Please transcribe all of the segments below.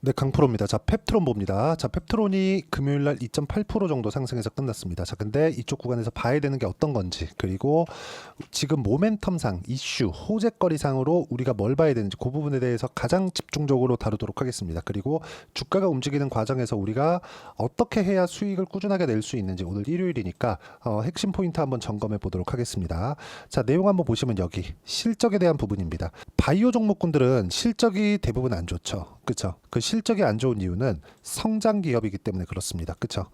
네, 강프로입니다. 자, 펩트론 봅니다. 자, 펩트론이 금요일 날 2.8% 정도 상승해서 끝났습니다. 자, 근데 이쪽 구간에서 봐야 되는 게 어떤 건지, 그리고 지금 모멘텀상, 이슈, 호재거리상으로 우리가 뭘 봐야 되는지 그 부분에 대해서 가장 집중적으로 다루도록 하겠습니다. 그리고 주가가 움직이는 과정에서 우리가 어떻게 해야 수익을 꾸준하게 낼 수 있는지 오늘 일요일이니까 핵심 포인트 한번 점검해 보도록 하겠습니다. 자, 내용 한번 보시면 여기 실적에 대한 부분입니다. 바이오 종목군들은 실적이 대부분 안 좋죠. 그쵸? 그 실적이 안 좋은 이유는 성장 기업이기 때문에 그렇습니다. 그쵸?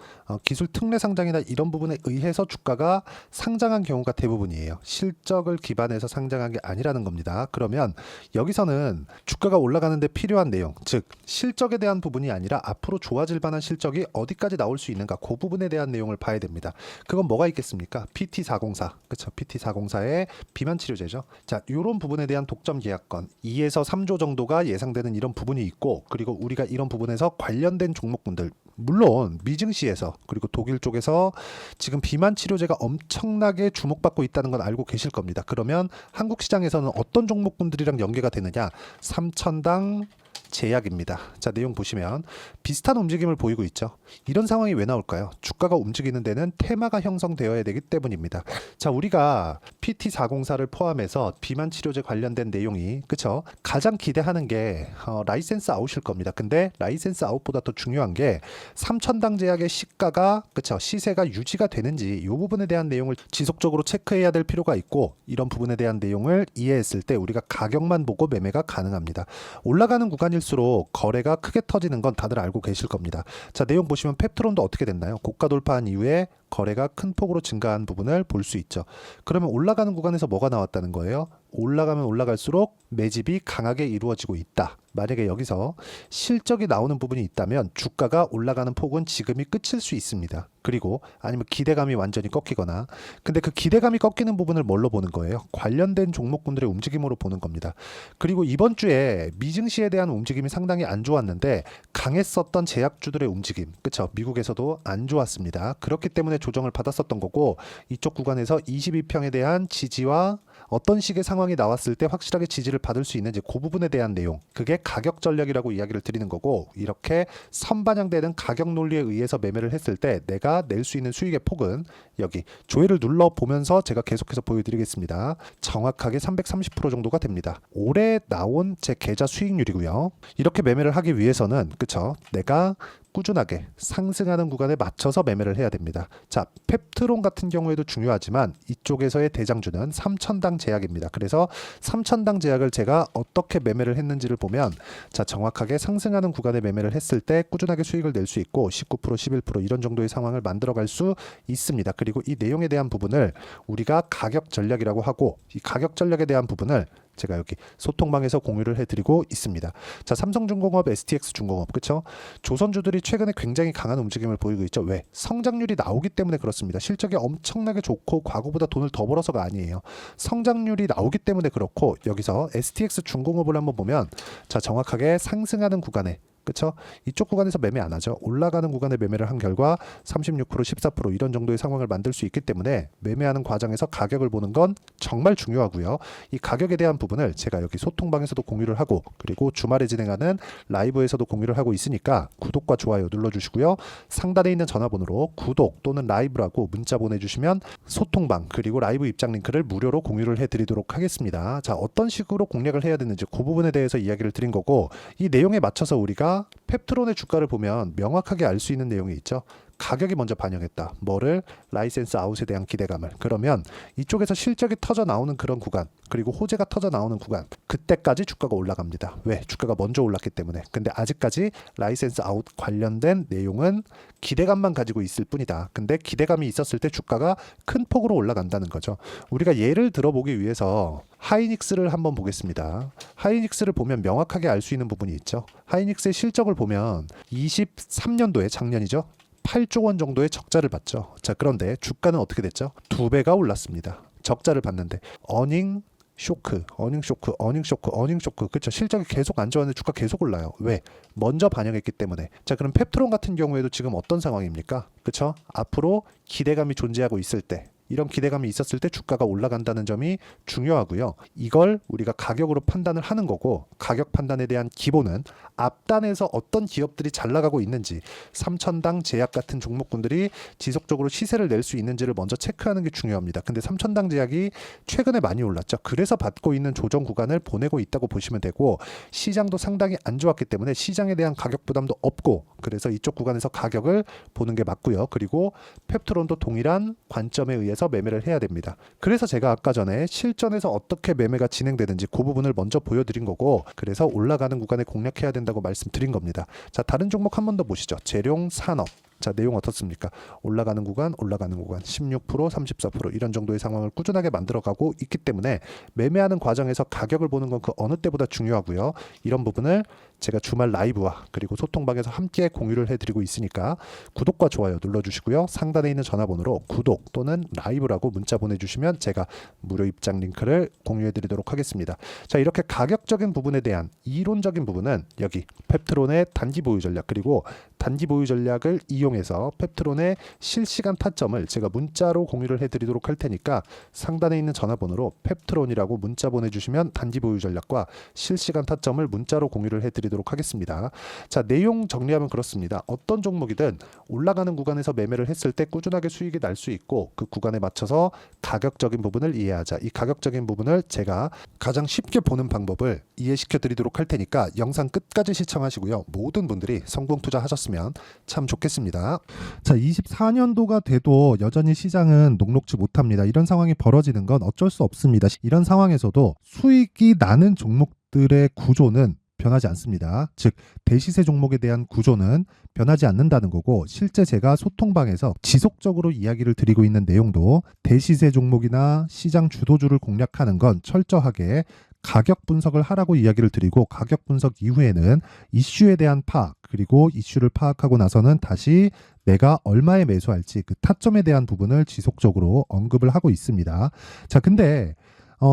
기술 특례 상장이나 이런 부분에 의해서 주가가 상장한 경우가 대부분이에요. 실적을 기반해서 상장한 게 아니라는 겁니다. 그러면 여기서는 주가가 올라가는데 필요한 내용, 즉 실적에 대한 부분이 아니라 앞으로 좋아질 만한 실적이 어디까지 나올 수 있는가, 그 부분에 대한 내용을 봐야 됩니다. 그건 뭐가 있겠습니까? PT404, 그쵸? PT404의 비만 치료제죠. 자, 이런 부분에 대한 독점 계약권 2에서 3조 정도가 예상되는 이런 부분이 있고, 그리고 우리가 이런 부분에서 관련된 종목군들, 물론 미증시에서 그리고 독일 쪽에서 지금 비만 치료제가 엄청나게 주목받고 있다는 건 알고 계실 겁니다. 그러면 한국 시장에서는 어떤 종목군들이랑 연계가 되느냐? 삼천당 제약입니다. 자, 내용 보시면 비슷한 움직임을 보이고 있죠. 이런 상황이 왜 나올까요? 주가가 움직이는 데는 테마가 형성되어야 되기 때문입니다. 자, 우리가 PT404를 포함해서 비만 치료제 관련된 내용이, 그쵸? 가장 기대하는 게 라이센스 아웃일 겁니다. 근데 라이센스 아웃보다 더 중요한 게 삼천당 제약의 시가가, 그쵸? 시세가 유지가 되는지 이 부분에 대한 내용을 지속적으로 체크해야 될 필요가 있고, 이런 부분에 대한 내용을 이해했을 때 우리가 가격만 보고 매매가 가능합니다. 올라가는 구간일수록 거래가 크게 터지는 건 다들 알고 계실 겁니다. 자, 내용 보시면 펩트론도 어떻게 됐나요? 고가 돌파한 이후에 거래가 큰 폭으로 증가한 부분을 볼 수 있죠. 그러면 올라가는 구간에서 뭐가 나왔다는 거예요? 올라가면 올라갈수록 매집이 강하게 이루어지고 있다. 만약에 여기서 실적이 나오는 부분이 있다면 주가가 올라가는 폭은 지금이 끝일 수 있습니다. 그리고 아니면 기대감이 완전히 꺾이거나, 근데 그 기대감이 꺾이는 부분을 뭘로 보는 거예요? 관련된 종목군들의 움직임으로 보는 겁니다. 그리고 이번 주에 미증시에 대한 움직임이 상당히 안 좋았는데 강했었던 제약주들의 움직임, 그쵸? 미국에서도 안 좋았습니다. 그렇기 때문에 조정을 받았었던 거고, 이쪽 구간에서 22평에 대한 지지와 어떤 식의 상황이 나왔을 때 확실하게 지지를 받을 수 있는지 그 부분에 대한 내용, 그게 가격 전략이라고 이야기를 드리는 거고, 이렇게 선반영되는 가격 논리에 의해서 매매를 했을 때 내가 낼 수 있는 수익의 폭은 여기 조회를 눌러보면서 제가 계속해서 보여드리겠습니다. 정확하게 330% 정도가 됩니다. 올해 나온 제 계좌 수익률이고요. 이렇게 매매를 하기 위해서는, 그쵸? 내가 꾸준하게 상승하는 구간에 맞춰서 매매를 해야 됩니다. 자, 펩트론 같은 경우에도 중요하지만 이쪽에서의 대장주는 삼천당 제약입니다. 그래서 삼천당 제약을 제가 어떻게 매매를 했는지를 보면, 자, 정확하게 상승하는 구간에 매매를 했을 때 꾸준하게 수익을 낼 수 있고 19%, 11% 이런 정도의 상황을 만들어갈 수 있습니다. 그리고 이 내용에 대한 부분을 우리가 가격 전략이라고 하고, 이 가격 전략에 대한 부분을 제가 여기 소통방에서 공유를 해드리고 있습니다. 자, 삼성중공업, STX중공업, 그쵸? 조선주들이 최근에 굉장히 강한 움직임을 보이고 있죠. 왜? 성장률이 나오기 때문에 그렇습니다. 실적이 엄청나게 좋고 과거보다 돈을 더 벌어서가 아니에요. 성장률이 나오기 때문에 그렇고, 여기서 STX중공업을 한번 보면, 자, 정확하게 상승하는 구간에, 그쵸? 이쪽 구간에서 매매 안 하죠. 올라가는 구간에 매매를 한 결과 36%, 14% 이런 정도의 상황을 만들 수 있기 때문에 매매하는 과정에서 가격을 보는 건 정말 중요하고요. 이 가격에 대한 부분을 제가 여기 소통방에서도 공유를 하고, 그리고 주말에 진행하는 라이브에서도 공유를 하고 있으니까 구독과 좋아요 눌러주시고요. 상단에 있는 전화번호로 구독 또는 라이브라고 문자 보내주시면 소통방 그리고 라이브 입장 링크를 무료로 공유를 해드리도록 하겠습니다. 자, 어떤 식으로 공략을 해야 되는지 그 부분에 대해서 이야기를 드린 거고, 이 내용에 맞춰서 우리가 펩트론의 주가를 보면 명확하게 알 수 있는 내용이 있죠. 가격이 먼저 반영했다. 뭐를? 라이센스 아웃에 대한 기대감을. 그러면 이쪽에서 실적이 터져 나오는 그런 구간, 그리고 호재가 터져 나오는 구간, 그때까지 주가가 올라갑니다. 왜? 주가가 먼저 올랐기 때문에. 근데 아직까지 라이센스 아웃 관련된 내용은 기대감만 가지고 있을 뿐이다. 근데 기대감이 있었을 때 주가가 큰 폭으로 올라간다는 거죠. 우리가 예를 들어보기 위해서 하이닉스를 한번 보겠습니다. 하이닉스를 보면 명확하게 알 수 있는 부분이 있죠. 하이닉스의 실적을 보면 23년도에, 작년이죠, 8조 원 정도의 적자를 봤죠. 자, 그런데 주가는 어떻게 됐죠? 2배가 올랐습니다. 적자를 봤는데 어닝 쇼크, 어닝 쇼크, 어닝 쇼크, 어닝 쇼크. 그렇죠. 실적이 계속 안 좋았는데 주가 계속 올라요. 왜? 먼저 반영했기 때문에. 자, 그럼 펩트론 같은 경우에도 지금 어떤 상황입니까? 그렇죠? 앞으로 기대감이 존재하고 있을 때, 이런 기대감이 있었을 때 주가가 올라간다는 점이 중요하고요. 이걸 우리가 가격으로 판단을 하는 거고, 가격 판단에 대한 기본은 앞단에서 어떤 기업들이 잘 나가고 있는지, 삼천당 제약 같은 종목군들이 지속적으로 시세를 낼 수 있는지를 먼저 체크하는 게 중요합니다. 근데 삼천당 제약이 최근에 많이 올랐죠. 그래서 받고 있는 조정 구간을 보내고 있다고 보시면 되고, 시장도 상당히 안 좋았기 때문에 시장에 대한 가격 부담도 없고, 그래서 이쪽 구간에서 가격을 보는 게 맞고요. 그리고 펩트론도 동일한 관점에 의해서 매매를 해야 됩니다. 그래서 제가 아까 전에 실전에서 어떻게 매매가 진행되는지 그 부분을 먼저 보여드린 거고, 그래서 올라가는 구간에 공략해야 된다고 말씀드린 겁니다. 자, 다른 종목 한 번 더 보시죠. 재룡 산업. 자, 내용 어떻습니까? 올라가는 구간 16%, 34% 이런 정도의 상황을 꾸준하게 만들어가고 있기 때문에 매매하는 과정에서 가격을 보는 건 그 어느 때보다 중요하고요. 이런 부분을 제가 주말 라이브와 그리고 소통방에서 함께 공유를 해드리고 있으니까 구독과 좋아요 눌러주시고요. 상단에 있는 전화번호로 구독 또는 라이브라고 문자 보내주시면 제가 무료 입장 링크를 공유해드리도록 하겠습니다. 자, 이렇게 가격적인 부분에 대한 이론적인 부분은 여기 펩트론의 단기 보유 전략, 그리고 단기 보유 전략을 이용해서 펩트론의 실시간 타점을 제가 문자로 공유를 해드리도록 할 테니까 상단에 있는 전화번호로 펩트론이라고 문자 보내주시면 단기 보유 전략과 실시간 타점을 문자로 공유를 해드리도록 하겠습니다. 자, 내용 정리하면 그렇습니다. 어떤 종목이든 올라가는 구간에서 매매를 했을 때 꾸준하게 수익이 날 수 있고, 그 구간에 맞춰서 가격적인 부분을 이해하자. 이 가격적인 부분을 제가 가장 쉽게 보는 방법을 이해시켜 드리도록 할 테니까 영상 끝까지 시청하시고요. 모든 분들이 성공 투자하셨으면 참 좋겠습니다. 자, 24년도가 돼도 여전히 시장은 녹록지 못합니다. 이런 상황이 벌어지는 건 어쩔 수 없습니다. 이런 상황에서도 수익이 나는 종목들의 구조는 변하지 않습니다. 즉, 대시세 종목에 대한 구조는 변하지 않는다는 거고, 실제 제가 소통방에서 지속적으로 이야기를 드리고 있는 내용도 대시세 종목이나 시장 주도주를 공략하는 건 철저하게 가격 분석을 하라고 이야기를 드리고, 가격 분석 이후에는 이슈에 대한 파악, 그리고 이슈를 파악하고 나서는 다시 내가 얼마에 매수할지 그 타점에 대한 부분을 지속적으로 언급을 하고 있습니다. 자, 근데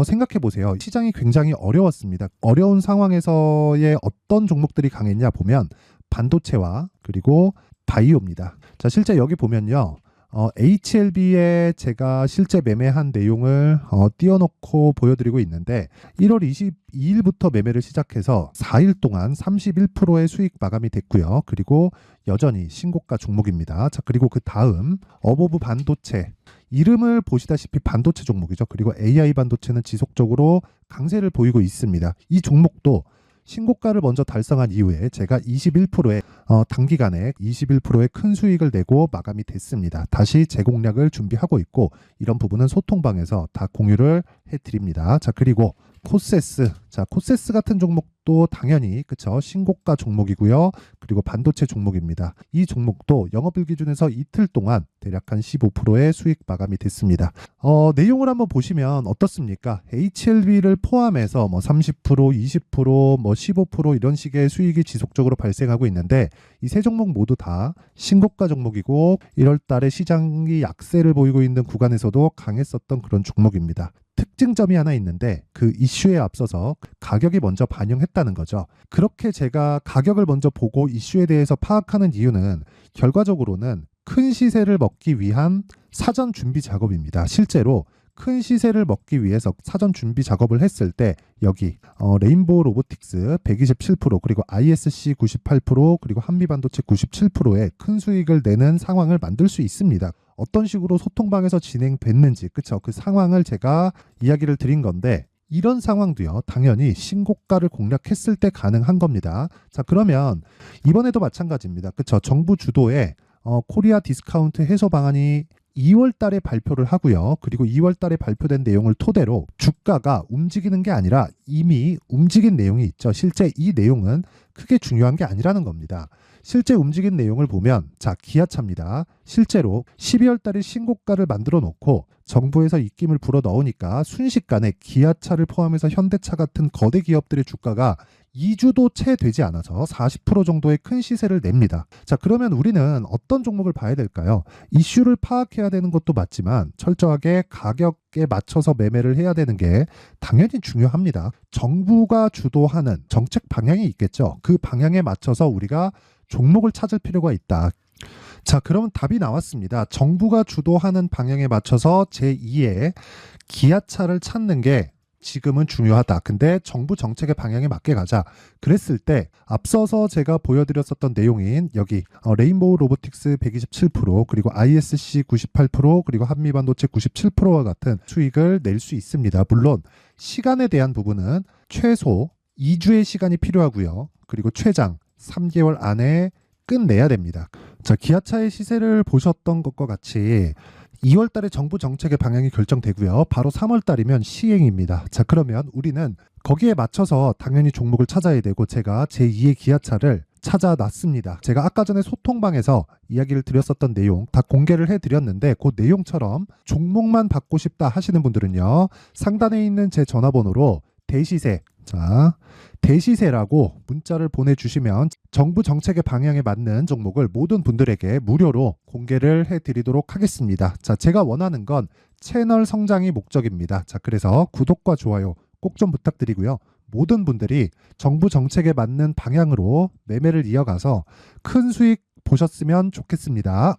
생각해 보세요. 시장이 굉장히 어려웠습니다. 어려운 상황에서의 어떤 종목들이 강했냐 보면 반도체와 그리고 바이오입니다. 자, 실제 여기 보면요. HLB에 제가 실제 매매한 내용을 띄워놓고 보여드리고 있는데, 1월 22일부터 매매를 시작해서 4일 동안 31%의 수익 마감이 됐고요. 그리고 여전히 신고가 종목입니다. 자, 그리고 그 다음 어보브 반도체, 이름을 보시다시피 반도체 종목이죠. 그리고 AI 반도체는 지속적으로 강세를 보이고 있습니다. 이 종목도 신고가를 먼저 달성한 이후에 제가 21%의 단기간에 21%의 큰 수익을 내고 마감이 됐습니다. 다시 재공략을 준비하고 있고, 이런 부분은 소통방에서 다 공유를 해드립니다. 자, 그리고 코세스. 자, 코세스 같은 종목도 당연히 그쵸, 신고가 종목이고요. 그리고 반도체 종목입니다. 이 종목도 영업일 기준에서 이틀 동안 대략 한 15%의 수익 마감이 됐습니다. 내용을 한번 보시면 어떻습니까? HLB를 포함해서 30%, 20%, 15% 이런 식의 수익이 지속적으로 발생하고 있는데, 이 세 종목 모두 다 신고가 종목이고 1월 달에 시장이 약세를 보이고 있는 구간에서도 강했었던 그런 종목입니다. 특징점이 하나 있는데, 그 이슈에 앞서서 가격이 먼저 반영했다는 거죠. 그렇게 제가 가격을 먼저 보고 이슈에 대해서 파악하는 이유는 결과적으로는 큰 시세를 먹기 위한 사전 준비 작업입니다. 실제로 큰 시세를 먹기 위해서 사전 준비 작업을 했을 때 여기 레인보우 로보틱스 127%, 그리고 ISC 98%, 그리고 한미반도체 97%의 큰 수익을 내는 상황을 만들 수 있습니다. 어떤 식으로 소통방에서 진행됐는지, 그쵸? 그 상황을 제가 이야기를 드린 건데, 이런 상황도요, 당연히 신고가를 공략했을 때 가능한 겁니다. 자, 그러면 이번에도 마찬가지입니다. 그쵸? 정부 주도의 코리아 디스카운트 해소 방안이 2월 달에 발표를 하고요. 그리고 2월 달에 발표된 내용을 토대로 주가가 움직이는 게 아니라 이미 움직인 내용이 있죠. 실제 이 내용은 크게 중요한 게 아니라는 겁니다. 실제 움직인 내용을 보면, 자, 기아차입니다. 실제로 12월 달에 신고가를 만들어 놓고 정부에서 입김을 불어 넣으니까 순식간에 기아차를 포함해서 현대차 같은 거대 기업들의 주가가 2주도 채 되지 않아서 40% 정도의 큰 시세를 냅니다. 자, 그러면 우리는 어떤 종목을 봐야 될까요? 이슈를 파악해야 되는 것도 맞지만 철저하게 가격에 맞춰서 매매를 해야 되는 게 당연히 중요합니다. 정부가 주도하는 정책 방향이 있겠죠. 그 방향에 맞춰서 우리가 종목을 찾을 필요가 있다. 자, 그러면 답이 나왔습니다. 정부가 주도하는 방향에 맞춰서 제2의 기아차를 찾는 게 지금은 중요하다. 근데 정부 정책의 방향에 맞게 가자. 그랬을 때 앞서서 제가 보여드렸었던 내용인 여기 레인보우 로보틱스 127% 그리고 ISC 98% 그리고 한미반도체 97%와 같은 수익을 낼 수 있습니다. 물론 시간에 대한 부분은 최소 2주의 시간이 필요하고요. 그리고 최장 3개월 안에 끝내야 됩니다. 자, 기아차의 시세를 보셨던 것과 같이 2월 달에 정부 정책의 방향이 결정되고요. 바로 3월 달이면 시행입니다. 자, 그러면 우리는 거기에 맞춰서 당연히 종목을 찾아야 되고 제가 제2의 기아차를 찾아놨습니다. 제가 아까 전에 소통방에서 이야기를 드렸었던 내용 다 공개를 해드렸는데 그 내용처럼 종목만 받고 싶다 하시는 분들은요. 상단에 있는 제 전화번호로 대시세, 자, 대시세라고 문자를 보내주시면 정부 정책의 방향에 맞는 종목을 모든 분들에게 무료로 공개를 해드리도록 하겠습니다. 자, 제가 원하는 건 채널 성장이 목적입니다. 자, 그래서 구독과 좋아요 꼭 좀 부탁드리고요. 모든 분들이 정부 정책에 맞는 방향으로 매매를 이어가서 큰 수익 보셨으면 좋겠습니다.